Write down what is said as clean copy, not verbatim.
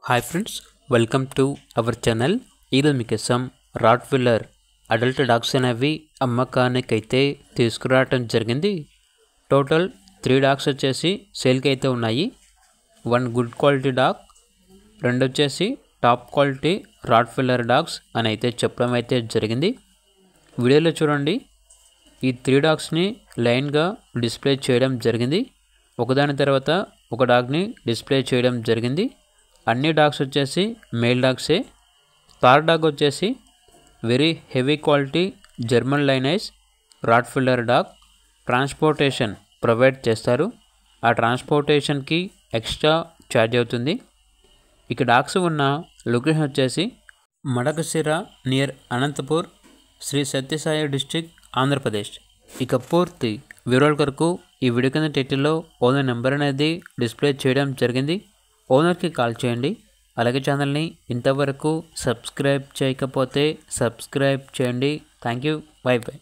Hi friends, welcome to our channel. ఈరోజు మీకోసం Rottweiler adult dogs అనేవి అమ్మకానికి అయితే తీసుకురావటం జరిగింది. టోటల్ 3 డాగ్స్ వచ్చేసి సేల్కి అయితే ఉన్నాయి. 1 గుడ్ క్వాలిటీ డాగ్, 2 వచ్చేసి టాప్ క్వాలిటీ రాట్వీలర్ డాగ్స్ అని అయితే చెప్పడం అయితే జరిగింది. వీడియోలో చూడండి, ఈ 3 డాగ్స్ని లైన్గా డిస్ప్లే చేయడం జరిగింది. ఒకదాని తర్వాత ఒక డాగ్ని డిస్ప్లే చేయడం జరిగింది. అన్ని డాగ్స్ వచ్చేసి మేల్ డాగ్సే. థర్డ్ డాగ్ వచ్చేసి very heavy quality German lineage rottweiler dog. Transportation provide చేస్తారు. ఆ ట్రాన్స్పోర్టేషన్కి ఎక్స్ట్రా ఛార్జ్ అవుతుంది. ఇక డాగ్స్ ఉన్న లొకేషన్ వచ్చేసి మడకశిర నియర్ అనంతపూర్, శ్రీ సత్యసాయి డిస్ట్రిక్ట్, ఆంధ్రప్రదేశ్. ఇక పూర్తి వివరాల కొరకు ఈ వీడియో కింద టైటిల్లో ఓనర్ నెంబర్ అనేది డిస్ప్లే చేయడం జరిగింది. ఓనర్కి కాల్ చేయండి. అలాగే ఛానల్ని ఇంతవరకు సబ్స్క్రైబ్ చేయకపోతే సబ్స్క్రైబ్ చేయండి. Thank you. By by.